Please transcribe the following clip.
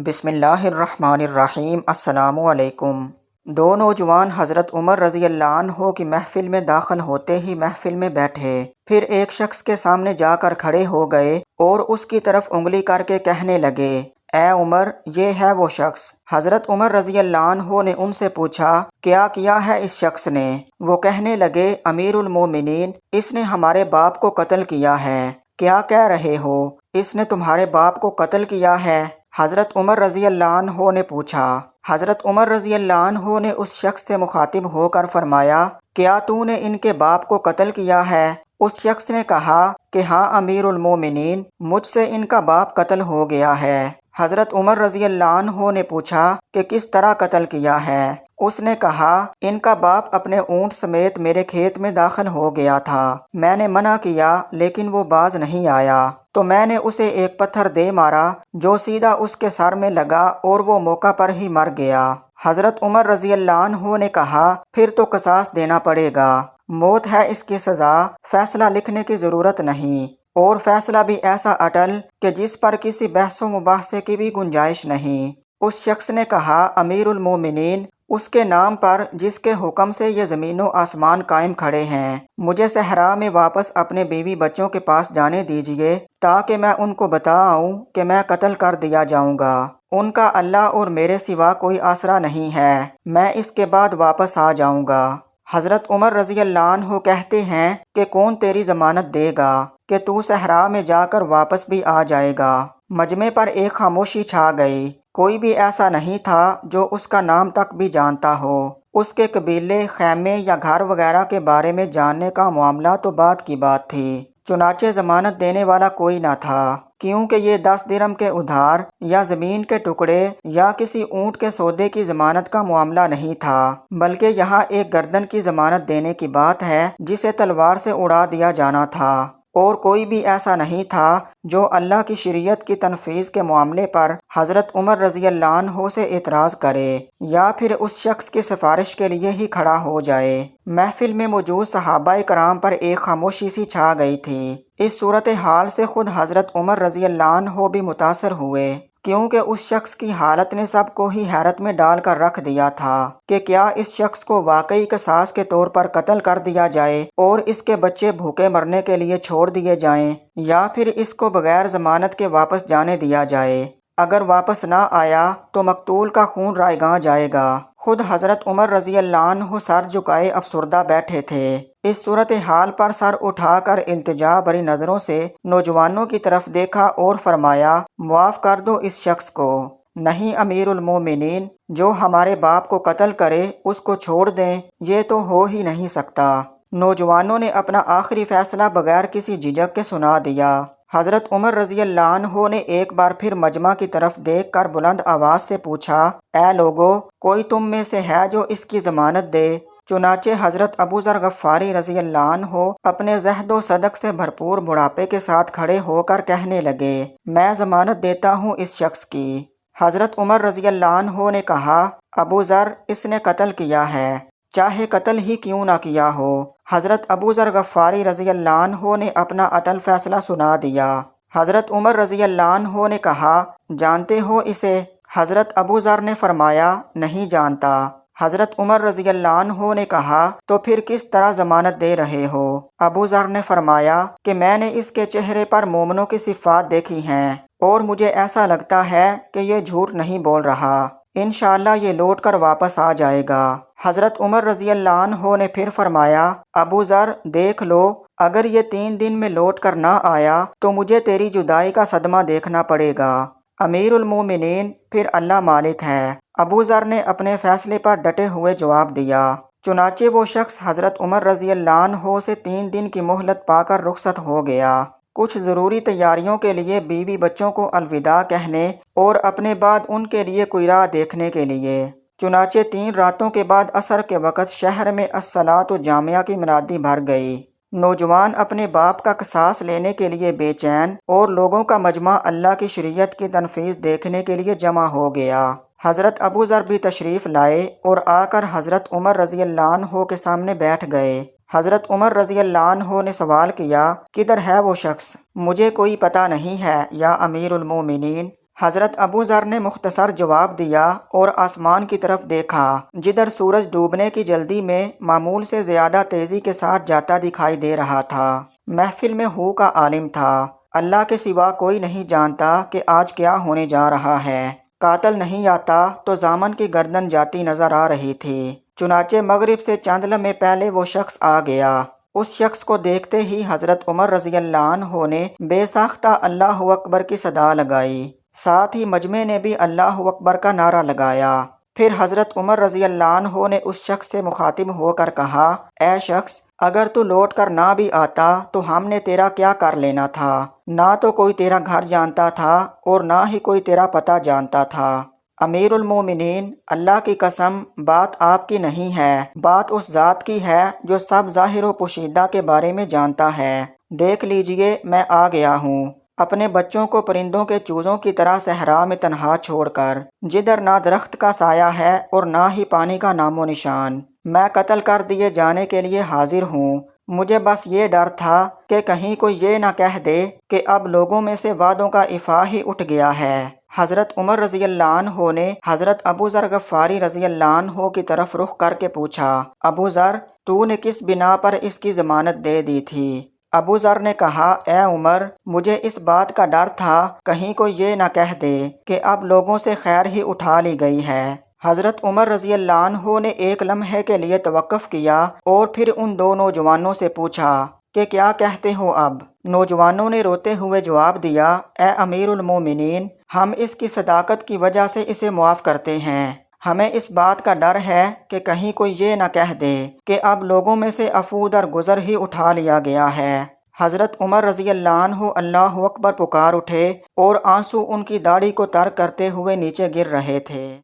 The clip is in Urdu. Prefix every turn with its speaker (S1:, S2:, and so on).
S1: بسم اللہ الرحمن الرحیم۔ السلام علیکم۔ دو نوجوان حضرت عمر رضی اللہ عنہ کی محفل میں داخل ہوتے ہی محفل میں بیٹھے، پھر ایک شخص کے سامنے جا کر کھڑے ہو گئے اور اس کی طرف انگلی کر کے کہنے لگے، اے عمر، یہ ہے وہ شخص۔ حضرت عمر رضی اللہ عنہ نے ان سے پوچھا، کیا کیا ہے اس شخص نے؟ وہ کہنے لگے، امیر المومنین، اس نے ہمارے باپ کو قتل کیا ہے۔ کیا کہہ رہے ہو؟ اس نے تمہارے باپ کو قتل کیا ہے؟ حضرت عمر رضی اللہ عنہ نے پوچھا۔ حضرت عمر رضی اللہ عنہ نے اس شخص سے مخاطب ہو کر فرمایا، کیا تو نے ان کے باپ کو قتل کیا ہے؟ اس شخص نے کہا کہ ہاں امیر المومنین، مجھ سے ان کا باپ قتل ہو گیا ہے۔ حضرت عمر رضی اللہ عنہ نے پوچھا کہ کس طرح قتل کیا ہے؟ اس نے کہا، ان کا باپ اپنے اونٹ سمیت میرے کھیت میں داخل ہو گیا تھا۔ میں نے منع کیا لیکن وہ باز نہیں آیا، تو میں نے اسے ایک پتھر دے مارا جو سیدھا اس کے سر میں لگا اور وہ موقع پر ہی مر گیا۔ حضرت عمر رضی اللہ عنہ نے کہا، پھر تو قصاص دینا پڑے گا، موت ہے اس کی سزا، فیصلہ لکھنے کی ضرورت نہیں، اور فیصلہ بھی ایسا اٹل کہ جس پر کسی بحث و مباحثے کی بھی گنجائش نہیں۔ اس شخص نے کہا، امیر المومنین، اس کے نام پر جس کے حکم سے یہ زمین و آسمان قائم کھڑے ہیں، مجھے صحرا میں واپس اپنے بیوی بچوں کے پاس جانے دیجیے تاکہ میں ان کو بتاؤں کہ میں قتل کر دیا جاؤں گا۔ ان کا اللہ اور میرے سوا کوئی آسرا نہیں ہے، میں اس کے بعد واپس آ جاؤں گا۔ حضرت عمر رضی اللہ عنہ کہتے ہیں کہ کون تیری ضمانت دے گا کہ تو صحرا میں جا کر واپس بھی آ جائے گا؟ مجمع پر ایک خاموشی چھا گئی، کوئی بھی ایسا نہیں تھا جو اس کا نام تک بھی جانتا ہو۔ اس کے قبیلے، خیمے یا گھر وغیرہ کے بارے میں جاننے کا معاملہ تو بعد کی بات تھی، چنانچہ ضمانت دینے والا کوئی نہ تھا، کیونکہ یہ 10 درہم کے ادھار یا زمین کے ٹکڑے یا کسی اونٹ کے سودے کی ضمانت کا معاملہ نہیں تھا، بلکہ یہاں ایک گردن کی ضمانت دینے کی بات ہے جسے تلوار سے اڑا دیا جانا تھا، اور کوئی بھی ایسا نہیں تھا جو اللہ کی شریعت کی تنفیذ کے معاملے پر حضرت عمر رضی اللہ عنہ سے اعتراض کرے یا پھر اس شخص کی سفارش کے لیے ہی کھڑا ہو جائے۔ محفل میں موجود صحابہ کرام پر ایک خاموشی سی چھا گئی تھی۔ اس صورتحال سے خود حضرت عمر رضی اللہ عنہ بھی متاثر ہوئے، کیونکہ اس شخص کی حالت نے سب کو ہی حیرت میں ڈال کر رکھ دیا تھا کہ کیا اس شخص کو واقعی قصاص کے طور پر قتل کر دیا جائے اور اس کے بچے بھوکے مرنے کے لیے چھوڑ دیے جائیں، یا پھر اس کو بغیر ضمانت کے واپس جانے دیا جائے۔ اگر واپس نہ آیا تو مقتول کا خون رائیگاں جائے گا۔ خود حضرت عمر رضی اللہ عنہ سر جھکائے افسردہ بیٹھے تھے۔ اس صورتحال پر سر اٹھا کر التجا بھری نظروں سے نوجوانوں کی طرف دیکھا اور فرمایا، معاف کر دو اس شخص کو۔ نہیں امیر المومنین، جو ہمارے باپ کو قتل کرے اس کو چھوڑ دیں، یہ تو ہو ہی نہیں سکتا۔ نوجوانوں نے اپنا آخری فیصلہ بغیر کسی جھجک کے سنا دیا۔ حضرت عمر رضی اللہ عنہ نے ایک بار پھر مجمع کی طرف دیکھ کر بلند آواز سے پوچھا، اے لوگو، کوئی تم میں سے ہے جو اس کی ضمانت دے؟ چنانچہ حضرت ابو ذر غفاری رضی اللہ عنہ اپنے زہد و صدق سے بھرپور بڑھاپے کے ساتھ کھڑے ہو کر کہنے لگے، میں ضمانت دیتا ہوں اس شخص کی۔ حضرت عمر رضی اللہ عنہ نے کہا، ابو ذر، اس نے قتل کیا ہے، چاہے قتل ہی کیوں نہ کیا ہو۔ حضرت ابو ذر غفاری رضی اللہ عنہ نے اپنا اٹل فیصلہ سنا دیا۔ حضرت عمر رضی اللہ عنہ نے کہا، جانتے ہو اسے؟ حضرت ابو ذر نے فرمایا، نہیں جانتا۔ حضرت عمر رضی اللہ عنہ نے کہا، تو پھر کس طرح ضمانت دے رہے ہو؟ ابو ذر نے فرمایا کہ میں نے اس کے چہرے پر مومنوں کی صفات دیکھی ہیں اور مجھے ایسا لگتا ہے کہ یہ جھوٹ نہیں بول رہا، انشاءاللہ یہ لوٹ کر واپس آ جائے گا۔ حضرت عمر رضی اللہ عنہ نے پھر فرمایا، ابو ذر، دیکھ لو، اگر یہ 3 دن میں لوٹ کر نہ آیا تو مجھے تیری جدائی کا صدمہ دیکھنا پڑے گا۔ امیر المومنین، پھر اللہ مالک ہے۔ ابو ذر نے اپنے فیصلے پر ڈٹے ہوئے جواب دیا۔ چنانچہ وہ شخص حضرت عمر رضی اللہ عنہ سے 3 دن کی مہلت پا کر رخصت ہو گیا، کچھ ضروری تیاریوں کے لیے بیوی بچوں کو الوداع کہنے اور اپنے بعد ان کے لیے کوئی راہ دیکھنے کے لیے۔ چنانچہ 3 راتوں کے بعد عصر کے وقت شہر میں الصلاۃ جامعہ کی منادی بھر گئی۔ نوجوان اپنے باپ کا قصاص لینے کے لیے بے چین اور لوگوں کا مجمع اللہ کی شریعت کی تنفیذ دیکھنے کے لیے جمع ہو گیا۔ حضرت ابو ذر بھی تشریف لائے اور آ کر حضرت عمر رضی اللہ عنہ کے سامنے بیٹھ گئے۔ حضرت عمر رضی اللہ عنہ نے سوال کیا، کدھر ہے وہ شخص؟ مجھے کوئی پتہ نہیں ہے یا امیر المومنین۔ حضرت ابو ذر نے مختصر جواب دیا اور آسمان کی طرف دیکھا جدھر سورج ڈوبنے کی جلدی میں معمول سے زیادہ تیزی کے ساتھ جاتا دکھائی دے رہا تھا۔ محفل میں ہو کا عالم تھا، اللہ کے سوا کوئی نہیں جانتا کہ آج کیا ہونے جا رہا ہے۔ قاتل نہیں آتا تو ضامن کی گردن جاتی نظر آ رہی تھی۔ چنانچہ مغرب سے چند لمحے پہلے وہ شخص آ گیا۔ اس شخص کو دیکھتے ہی حضرت عمر رضی اللہ عنہ نے بے ساختہ اللہ اکبر کی صدا لگائی، ساتھ ہی مجمع نے بھی اللہ اکبر کا نعرہ لگایا۔ پھر حضرت عمر رضی اللہ عنہ نے اس شخص سے مخاطب ہو کر کہا، اے شخص، اگر تو لوٹ کر نہ بھی آتا تو ہم نے تیرا کیا کر لینا تھا؟ نہ تو کوئی تیرا گھر جانتا تھا اور نہ ہی کوئی تیرا پتہ جانتا تھا۔ امیر المومنین، اللہ کی قسم، بات آپ کی نہیں ہے، بات اس ذات کی ہے جو سب ظاہر و پوشیدہ کے بارے میں جانتا ہے۔ دیکھ لیجئے، میں آ گیا ہوں، اپنے بچوں کو پرندوں کے چوزوں کی طرح صحرا میں تنہا چھوڑ کر، جدھر نہ درخت کا سایہ ہے اور نہ ہی پانی کا نام و نشان۔ میں قتل کر دیے جانے کے لیے حاضر ہوں۔ مجھے بس یہ ڈر تھا کہ کہیں کوئی یہ نہ کہہ دے کہ اب لوگوں میں سے وعدوں کا افاہ ہی اٹھ گیا ہے۔ حضرت عمر رضی اللہ عنہ نے حضرت ابو ذر غفاری رضی اللہ عنہ کی طرف رخ کر کے پوچھا، ابو ذر، تو نے کس بنا پر اس کی ضمانت دے دی تھی؟ ابو ذر نے کہا، اے عمر، مجھے اس بات کا ڈر تھا کہیں کوئی یہ نہ کہہ دے کہ اب لوگوں سے خیر ہی اٹھا لی گئی ہے۔ حضرت عمر رضی اللہ عنہ نے ایک لمحے کے لیے توقف کیا اور پھر ان دو نوجوانوں سے پوچھا کہ کیا کہتے ہو اب؟ نوجوانوں نے روتے ہوئے جواب دیا، اے امیر المومنین، ہم اس کی صداقت کی وجہ سے اسے معاف کرتے ہیں۔ ہمیں اس بات کا ڈر ہے کہ کہیں کوئی یہ نہ کہہ دے کہ اب لوگوں میں سے عفو در گزر ہی اٹھا لیا گیا ہے۔ حضرت عمر رضی اللہ عنہ اللہ اکبر پکار اٹھے اور آنسو ان کی داڑھی کو تر کرتے ہوئے نیچے گر رہے تھے۔